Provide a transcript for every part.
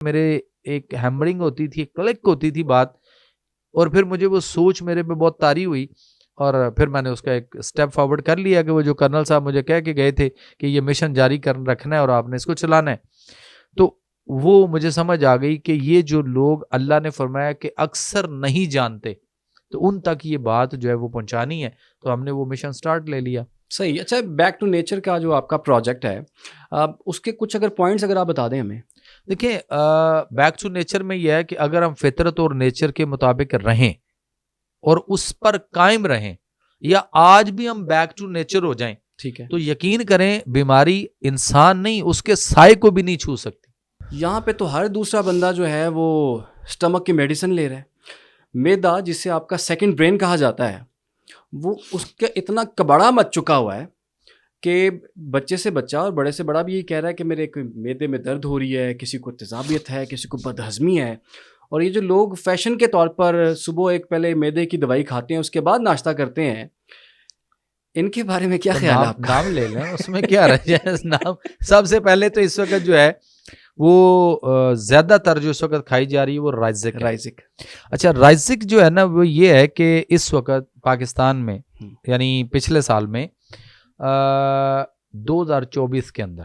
میرے ایک ہیمرنگ ہوتی تھی، کلک ہوتی تھی بات، اور پھر مجھے وہ سوچ میرے پہ بہت طاری ہوئی، اور پھر میں نے اس کا ایک سٹیپ فارورڈ کر لیا کہ وہ جو کرنل صاحب مجھے کہہ کے گئے تھے کہ یہ مشن جاری رکھنا ہے اور آپ نے اس کو چلانا ہے، تو وہ مجھے سمجھ آ گئی کہ یہ جو لوگ اللہ نے فرمایا کہ اکثر نہیں جانتے، تو ان تک یہ بات جو ہے وہ پہنچانی ہے، تو ہم نے وہ مشن سٹارٹ لے لیا. صحیح. اچھا، بیک ٹو نیچر کا جو آپ کا پروجیکٹ ہے، اس کے کچھ اگر پوائنٹس اگر آپ بتا دیں ہمیں. دیکھیں، بیک ٹو نیچر میں یہ ہے کہ اگر ہم فطرت اور نیچر کے مطابق رہیں اور اس پر قائم رہیں، یا آج بھی ہم بیک ٹو نیچر ہو جائیں، ٹھیک ہے، تو یقین کریں بیماری انسان نہیں اس کے سائے کو بھی نہیں چھو سکتی. یہاں پہ تو ہر دوسرا بندہ جو ہے وہ سٹمک کی میڈیسن لے رہا ہے. میدا جسے آپ کا سیکنڈ برین کہا جاتا ہے، وہ اس کا اتنا کباڑا مچ چکا ہوا ہے کہ بچے سے بچہ اور بڑے سے بڑا بھی یہی کہہ رہا ہے کہ میرے میدے میں درد ہو رہی ہے، کسی کو تیزابیت ہے، کسی کو بدہضمی ہے. اور یہ جو لوگ فیشن کے طور پر صبح ایک پہلے میدے کی دوائی کھاتے ہیں، اس کے بعد ناشتہ کرتے ہیں، ان کے بارے میں کیا خیال ہے آپ کا؟ نام لے لیں، اس میں کیا رہ جائے. نام سب سے پہلے تو اس وقت جو ہے وہ زیادہ تر جو اس وقت کھائی جا رہی ہے وہ رائزک. اچھا، رائزک جو ہے نا وہ یہ ہے کہ اس وقت پاکستان میں، یعنی پچھلے سال میں 2024 کے اندر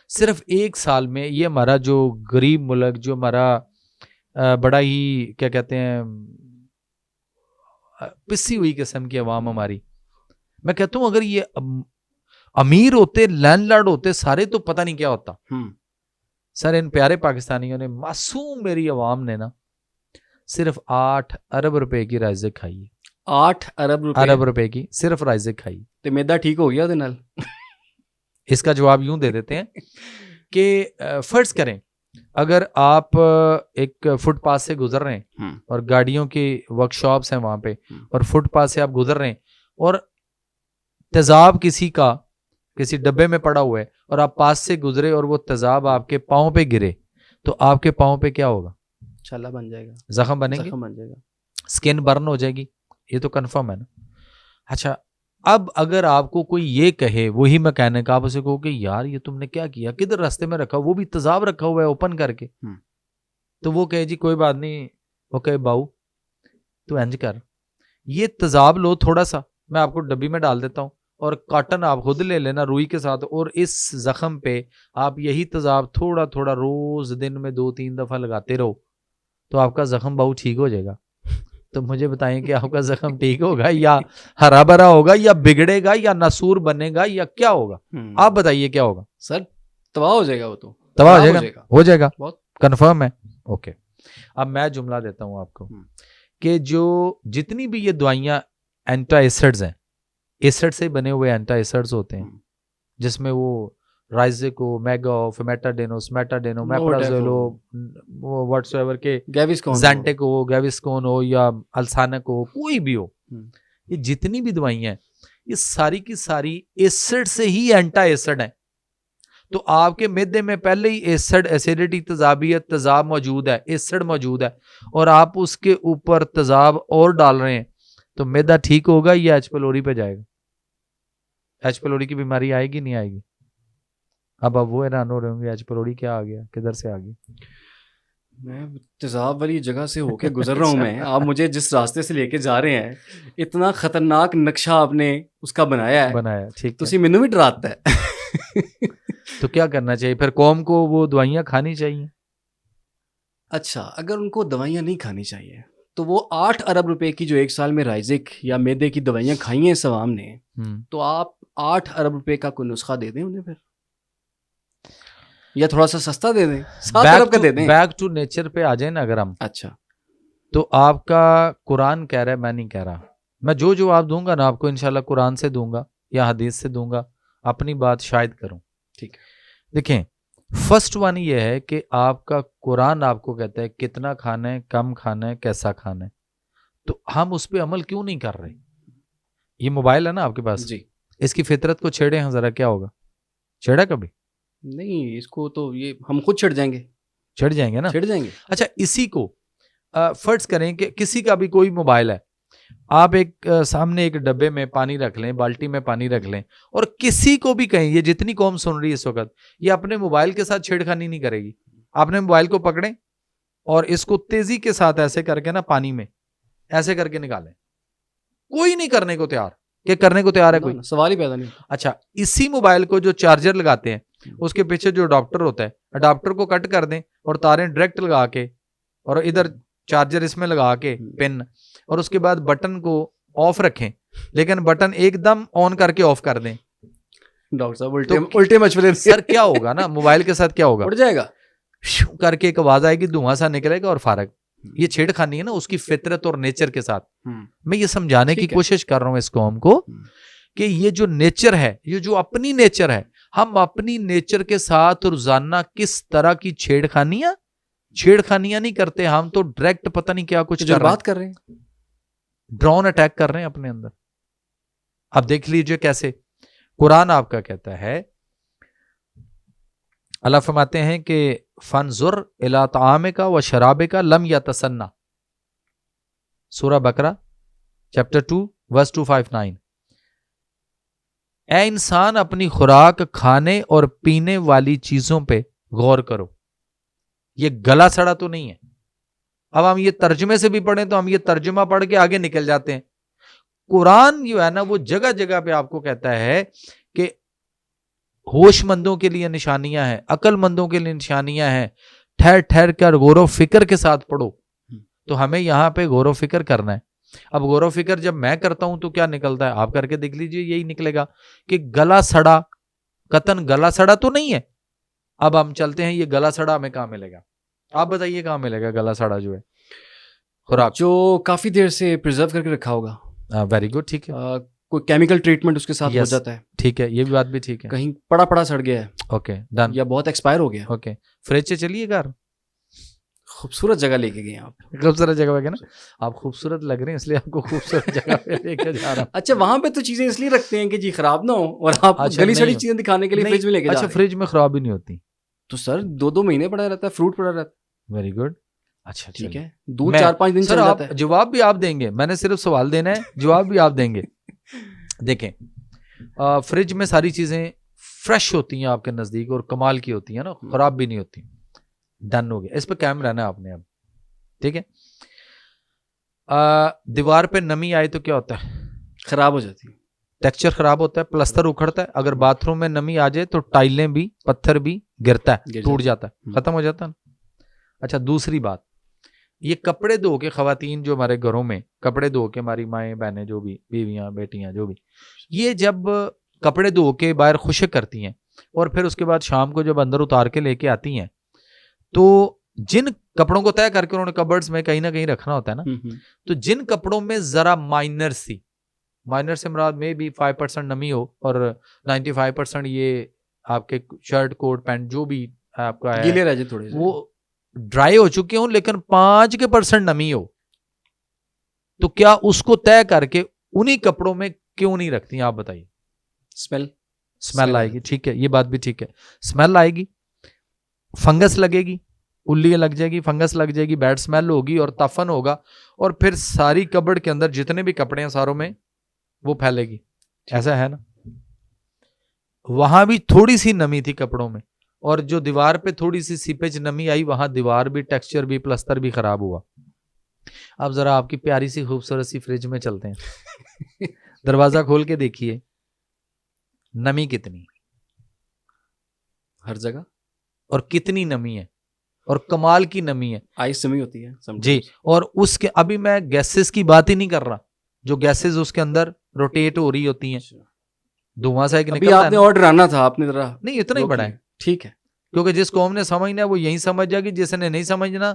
صرف ایک سال میں یہ ہمارا جو غریب ملک، جو ہمارا بڑا ہی کیا کہتے ہیں پسی ہوئی قسم کی عوام ہماری، میں کہتا ہوں اگر یہ امیر ہوتے، لینڈ لارڈ ہوتے سارے، تو پتہ نہیں کیا ہوتا. سر ان پیارے پاکستانیوں نے، معصوم میری عوام نے نا، صرف 8 ارب روپے کی رائزک کھائی ہے. 8 ارب روپے کی صرف رائزک کھائی. تو میدا ٹھیک ہو گیا دے نال؟ اس کا جواب یوں دے دیتے ہیں کہ فرض کریں اگر آپ ایک فٹ پاتھ سے گزر رہے ہیں اور گاڑیوں کی ورک شاپس ہیں وہاں پہ، اور فٹ پاتھ سے آپ گزر رہے ہیں اور تیزاب کسی ڈبے میں پڑا ہوا ہے، اور آپ پاس سے گزرے اور وہ تیزاب آپ کے پاؤں پہ گرے، تو آپ کے پاؤں پہ کیا ہوگا؟ چھالا بن جائے گا، زخم بنے گے، سکن برن ہو جائے گی، یہ تو کنفرم ہے نا. اچھا، اب اگر آپ کو کوئی یہ کہے، وہی میکینک، آپ اسے کہو کہ یار یہ تم نے کیا کیا، کدھر راستے میں رکھا، وہ بھی تیزاب رکھا ہوا ہے اوپن کر کے، تو وہ کہے جی کوئی بات نہیں، وہ کہے باؤ تو انج کر، یہ تیزاب لو تھوڑا سا، میں آپ کو ڈبی میں ڈال دیتا ہوں، اور کاٹن آپ خود لے لینا روئی کے ساتھ، اور اس زخم پہ آپ یہی تیزاب تھوڑا تھوڑا روز دن میں 2-3 دفعہ لگاتے رہو، تو آپ کا زخم باؤ ٹھیک ہو جائے گا. تو مجھے بتائیں کہ آپ کا زخم ٹھیک ہوگا یا ہرا بھرا ہوگا یا بگڑے گا یا ناسور بنے گا یا کیا ہوگا؟ آپ بتائیے کیا ہوگا؟ سر تباہ ہو جائے گا، وہ تو تباہ ہو جائے گا، کنفرم ہے. اوکے، اب میں جملہ دیتا ہوں آپ کو کہ جتنی بھی یہ دوائیاں اینٹا ایسڈز ہیں، ایسڈ سے بنے ہوئے اینٹا ایسڈز ہوتے ہیں، جس میں وہ رائزک ہو، میگا ہو، فیمیٹاڈین سمیٹاڈین ہو، میپرازول ہو، واٹس ایور کے زینٹک ہو، گیوسکون ہو یا السانک ہو، کوئی بھی ہو، یہ جتنی بھی دوائیاں ہیں یہ ساری کی ساری ایسڈ سے ہی اینٹا ایسڈ ہیں. تو آپ کے معدے میں پہلے ہی ایسڈ، ایسیڈیٹی، تیزابیت، تیزاب موجود ہے، ایسڈ موجود ہے، اور آپ اس کے اوپر تیزاب اور ڈال رہے ہیں، تو معدہ ٹھیک ہوگا یا ایچ پیلوری پہ جائے گا؟ ایچ پیلوری کی بیماری آئے گی نہیں آئے گی؟ اب وہ حیران ہو رہے ہوں گے ایچ پیلوری کیا آ گیا، کدھر سے آ گیا؟ میں تیزاب والی جگہ سے ہو کے گزر رہا ہوں، میں آپ مجھے جس راستے سے لے کے جا رہے ہیں، اتنا خطرناک نقشہ آپ نے اس کا بنایا ہے، ٹھیک، تو اسی مینو بھی ڈراتا ہے. تو کیا کرنا چاہیے پھر؟ قوم کو وہ دوائیاں کھانی چاہیے. اچھا، اگر ان کو دوائیاں نہیں کھانی چاہیے تو وہ 8 ارب روپے کی جو ایک سال میں رائزک یا میدے کی دوائیاں کھائی ہیں اس عوام نے، تو آپ 8 ارب روپے کا کوئی نسخہ دے دیں انہیں پھر، یا تھوڑا سا سستا دے دیں، 7 ارب کا دے دیں. بیک ٹو نیچر پہ آ جائیں نا اگر ہم. اچھا، تو آپ کا قرآن کہہ رہا ہے، میں نہیں کہہ رہا. میں جو جواب دوں گا نا آپ کو انشاءاللہ قرآن سے دوں گا یا حدیث سے دوں گا، اپنی بات شاید کروں. ٹھیک ہے، دیکھیں، فرسٹ ون یہ ہے کہ آپ کا قرآن آپ کو کہتا ہے کتنا کھانا ہے، کم کھانا ہے، کیسا کھانا ہے، تو ہم اس پہ عمل کیوں نہیں کر رہے؟ یہ موبائل ہے نا آپ کے پاس جی، اس کی فطرت کو چھیڑے ہیں ذرا، کیا ہوگا؟ چھیڑا کبھی؟ نہیں، اس کو تو یہ ہم خود چھڑ جائیں گے، چھڑ جائیں گے نا، چھڑ جائیں گے. اچھا، اسی کو فرض کریں کہ کسی کا بھی کوئی موبائل ہے، آپ ایک سامنے ایک ڈبے میں پانی رکھ لیں، بالٹی میں پانی رکھ لیں، اور کسی کو بھی کہیں، یہ جتنی قوم سن رہی ہے اس وقت، یہ اپنے موبائل کے ساتھ چھیڑخانی نہیں کرے گی، آپ نے موبائل کو پکڑیں اور اس کو تیزی کے ساتھ ایسے کر کے نا پانی میں ایسے کر کے نکالیں, کوئی نہیں کرنے کو تیار کہ کرنے کو تیار ہے کوئی, سوال ہی پیدا نہیں. اچھا اسی موبائل کو جو چارجر لگاتے ہیں اس کے پیچھے جو اڈاپٹر ہوتا ہے, اڈاپٹر کو کٹ کر دیں اور تاریں ڈائریکٹ لگا کے اور ادھر چارجر اس میں لگا کے پن, اور اس کے بعد بٹن کو آف رکھیں, لیکن بٹن ایک دم آن کر کے آف کر دیں. ڈاکٹر صاحب الٹے مشورے سر کیا ہوگا نا موبائل کے ساتھ, کیا ہوگا, اڑ جائے گا کر کے ایک آواز آئے گی, دھواں سا نکلے گا اور فارغ. یہ چھیڑ خانی ہے نا اس کی فطرت اور نیچر کے ساتھ. میں یہ سمجھانے کی کوشش کر رہا ہوں اس قوم کو کہ یہ جو نیچر ہے, یہ جو اپنی نیچر ہے, ہم اپنی نیچر کے ساتھ روزانہ کس طرح کی چھیڑ خانیاں نہیں کرتے, ہم تو ڈائریکٹ پتہ نہیں کیا کچھ بات کر رہے ہیں, ڈرون اٹیک کر رہے ہیں اپنے اندر. اب دیکھ لیجئے کیسے قرآن آپ کا کہتا ہے, اللہ فرماتے ہیں کہ فانظر الی طعامک و شرابک لم یتسنہ, سورہ بقرہ چیپٹر 2 ورس 259. اے انسان اپنی خوراک, کھانے اور پینے والی چیزوں پہ غور کرو. یہ گلا سڑا تو نہیں ہے. اب ہم یہ ترجمے سے بھی پڑھیں تو ہم یہ ترجمہ پڑھ کے آگے نکل جاتے ہیں. قرآن جو ہے نا وہ جگہ جگہ پہ آپ کو کہتا ہے کہ ہوش مندوں کے لیے نشانیاں ہیں, عقل مندوں کے لیے نشانیاں ہیں, ٹھہر ٹھہر کر غور و فکر کے ساتھ پڑھو. تو ہمیں یہاں پہ غور و فکر کرنا ہے. اب غور و فکر جب میں کرتا ہوں تو کیا نکلتا ہے, آپ کر کے دیکھ لیجئے, یہی نکلے گا کہ گلا سڑا, قطن گلا سڑا تو نہیں ہے. اب ہم چلتے ہیں, یہ گلا سڑا ہمیں کہاں ملے گا, آپ بتائیے کہاں ملے گا گلا سڑا جو ہے خوراک, جو کافی دیر سے پرزرو کر کے رکھا ہوگا. ویری گڈ, ٹھیک ہے, کوئی کیمیکل ٹریٹمنٹ اس کے ساتھ ہو جاتا ہے, ٹھیک ہے, یہ بھی بات بھی ٹھیک ہے, کہیں پڑا سڑ گیا ہے, اوکے ڈن, یا بہت ایکسپائر ہو گیا, اوکے, فریج سے چلیے گھر, خوبصورت جگہ لے کے گئے آپ, خوبصورت جگہ پہ نا, آپ خوبصورت لگ رہے ہیں اس لیے آپ کو خوبصورت جگہ پہ لے کے جا رہا ہوں. اچھا وہاں پہ تو چیزیں اس لیے رکھتے ہیں کہ جی خراب نہ ہو, اور آپ گلی سڑی چیزیں دکھانے کے لیے فریج میں لے کے جا رہے ہیں. اچھا فریج میں خراب بھی نہیں ہوتی تو سر 2 مہینے پڑا رہتا ہے, فروٹ پڑا رہتا ہے. ویری گڈ, اچھا ٹھیک ہے, دودھ 4-5 دن چل جاتا ہے. جواب بھی آپ دیں گے, میں نے صرف سوال دینا ہے, جواب بھی آپ دیں گے. دیکھیں فریج میں ساری چیزیں فریش ہوتی ہیں آپ کے نزدیک اور کمال کی ہوتی ہیں نا, خراب بھی نہیں ہوتی. ڈن ہو گیا, اس پہ قائم رہنا ہے آپ نے اب, ٹھیک ہے. دیوار پہ نمی آئے تو کیا ہوتا ہے, خراب ہو جاتی ہے, ٹیکسچر خراب ہوتا ہے, پلستر اکھڑتا ہے. اگر باتھ روم میں نمی آ جائے تو ٹائلیں بھی, پتھر بھی گرتا ہے, ٹوٹ جاتا ہے, ختم ہو جاتا ہے. اچھا دوسری بات, یہ کپڑے دھو کے خواتین جو ہمارے گھروں میں کپڑے دھو کے, ہماری مائیں بہنیں جو بھی, بیویاں بیٹیاں جو بھی, یہ جب کپڑے دھو کے باہر خشک کرتی ہیں اور پھر اس کے بعد شام کو جب اندر اتار کے لے کے آتی ہیں, تو جن کپڑوں کو طے کر کے انہوں نے کبرڈز میں کہیں نہ کہیں رکھنا ہوتا ہے نا, تو جن کپڑوں میں ذرا مائنر سے مراد میں بھی 5% نمی ہو اور 95% یہ آپ کے شرٹ کوٹ پینٹ جو بھی آپ کا ہے گیلے رہ جائے تھوڑے, وہ ڈرائی ہو چکے ہوں, لیکن 5% نمی ہو, تو کیا اس کو طے کر کے انہی کپڑوں میں کیوں نہیں رکھتی ہیں آپ بتائیے. اسمیل آئے گی, ٹھیک ہے, یہ بات بھی ٹھیک ہے, اسمیل آئے گی, فنگس لگے گی, الی لگ جائے گی, فنگس لگ جائے گی, بیڈ اسمیل ہوگی اور تفن ہوگا, اور پھر ساری کبڈ کے اندر جتنے بھی کپڑے ہیں ساروں میں وہ پھیلے گی. ایسا ہے نا, وہاں بھی تھوڑی سی نمی تھی کپڑوں میں, اور جو دیوار پہ تھوڑی سی سیپیج نمی آئی, وہاں دیوار بھی, ٹیکسچر بھی, پلستر بھی خراب ہوا. اب ذرا آپ کی پیاری سی خوبصورت سی فریج میں چلتے ہیں, دروازہ کھول کے دیکھیے نمی کتنی ہر جگہ, اور کتنی نمی ہے, اور کمال کی نمی ہے, آئس نمی ہوتی ہے جی. اور اس کے ابھی میں گیسز کی بات ہی نہیں کر رہا, جو گیسز اس کے اندر روٹیٹ ہو رہی ہوتی ہیں, دھواں سا ایک نکلتا ہے. آپ نے آرڈر آنا تھا, آپ نے ذرا نہیں اتنا ہی بڑا ہے, ٹھیک ہے, کیونکہ جس قوم نے سمجھنا ہے وہ یہی سمجھ جائے گی, جس نے نہیں سمجھنا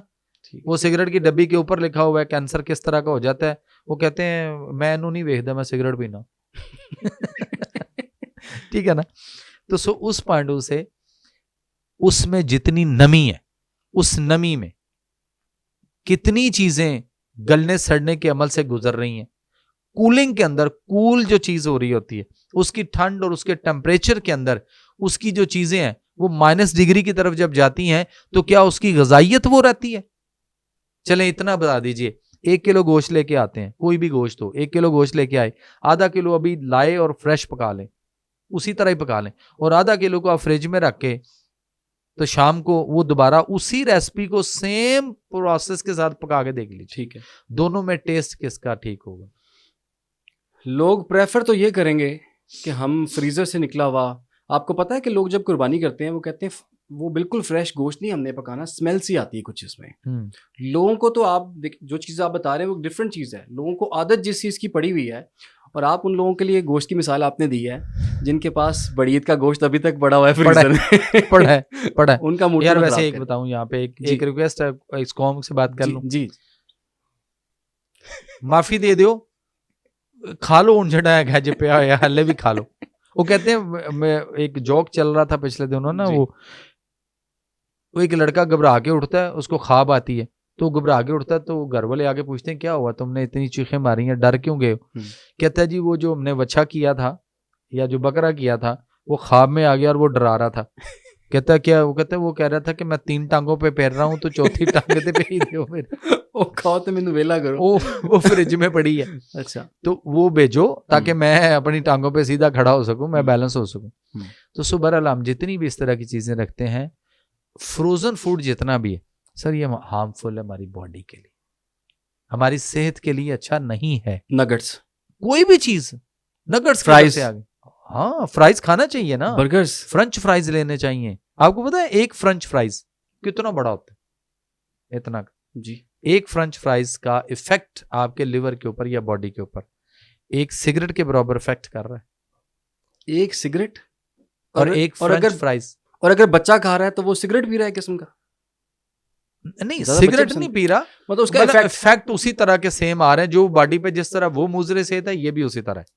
وہ سگریٹ کی ڈبی کے اوپر لکھا ہوا ہے کینسر کس طرح کا ہو جاتا ہے, وہ کہتے ہیں میں انہوں نہیں ویکھدا, میں سگریٹ پینا. ٹھیک ہے نا. تو سو اس پوائنٹ سے اس میں جتنی نمی ہے, اس نمی میں کتنی چیزیں گلنے سڑنے کے عمل سے گزر رہی ہیں. کولنگ کے اندر کول جو چیز ہو رہی ہوتی ہے, اس کی ٹھنڈ اور اس کے ٹیمپریچر کے اندر اس کی جو چیزیں ہیں وہ -ڈگری کی طرف جب جاتی ہیں تو کیا اس کی غذائیت وہ رہتی ہے. چلیں اتنا بتا دیجئے, 1 کلو گوشت لے کے آتے ہیں, کوئی بھی گوشت ہو, 1 کلو گوشت لے کے آئے, آدھا کلو ابھی لائے اور فریش پکا لیں, اسی طرح ہی پکا لیں, اور آدھا کلو کو آپ فریج میں رکھ کے تو شام کو وہ دوبارہ اسی ریسپی کو سیم پروسیس کے ساتھ پکا کے دیکھ لیجیے, ٹھیک ہے, دونوں میں ٹیسٹ کس کا ٹھیک ہوگا. لوگ پریفر تو یہ کریں گے کہ ہم فریزر سے نکلا ہوا, آپ کو پتا ہے کہ لوگ جب قربانی کرتے ہیں وہ کہتے ہیں وہ بالکل فریش گوشت نہیں ہم نے پکانا, اسمیل سی آتی ہے کچھ اس میں. لوگوں کو تو آپ جو چیز آپ بتا رہے ہیں وہ ڈفرینٹ چیز ہے, لوگوں کو عادت جس چیز کی پڑی ہوئی ہے, اور آپ ان لوگوں کے لیے گوشت کی مثال آپ نے دی ہے جن کے پاس بڑی عید کا گوشت ابھی تک پڑا ہوا ہے فریزر میں, پڑا ہے ان کا موڈ. یار ویسے ایک بتاؤں یہاں پہ ایک ریکویسٹ ہے, اس قوم سے بات کر لوں, جی معافی دے دیو, کھا لو ان جھٹا ہے گھج پہ آیا ہلے بھی کھا لو. وہ کہتے ہیں ایک جوک چل رہا تھا پچھلے دنوں نا, وہ ایک لڑکا گھبرا کے اٹھتا ہے, اس کو خواب آتی ہے تو وہ گھبرا کے اٹھتا ہے, تو گھر والے آگے پوچھتے ہیں کیا ہوا تم نے اتنی چیخیں ماری ہیں, ڈر کیوں گئے ہو؟ کہتا ہے جی وہ جو ہم نے وچھا کیا تھا یا جو بکرا کیا تھا وہ خواب میں آ گیا اور وہ ڈرا رہا تھا. کہتا ہے کیا؟ وہ کہتا ہے وہ کہہ رہا تھا کہ میں 3 ٹانگوں پہ پیر رہا ہوں تو چوتھی ٹانگ تے پہ ہی دیو میرے, وہ کھاؤ تو مینوں ویلا کرو, وہ فریج میں پڑی ہے. اچھا تو وہ بھیجو تاکہ میں اپنی ٹانگوں پہ سیدھا کھڑا ہو سکوں, میں بیلنس ہو سکوں. تو سبحان ہم جتنی بھی اس طرح کی چیزیں رکھتے ہیں, فروزن فوڈ جتنا بھی ہے سر یہ ہارمفل ہے ہماری باڈی کے لیے, ہماری صحت کے لیے اچھا نہیں ہے. نگٹس, کوئی بھی چیز, نگٹس, فرائز, ہاں فرائز کھانا چاہیے نا, برگرز, فرنچ فرائز لینے چاہیے. آپ کو پتا ہے ایک فرنچ فرائز کتنا بڑا ہوتا ہے؟ اتنا جی. ایک فرنچ فرائز کا افیکٹ آپ کے لیور کے اوپر یا باڈی کے اوپر ایک سگریٹ کے برابر افیکٹ کر رہا ہے. ایک سگریٹ اور ایک فرنچ فرائز, اور اگر بچہ کھا رہا ہے تو وہ سگریٹ پی رہا ہے قسم کا, نہیں سگریٹ نہیں پی رہا, مطلب اس کا افیکٹ اسی طرح کے سیم آ رہے ہیں, جو باڈی پہ جس طرح وہ مضر صحت ہے یہ بھی اسی طرح ہے.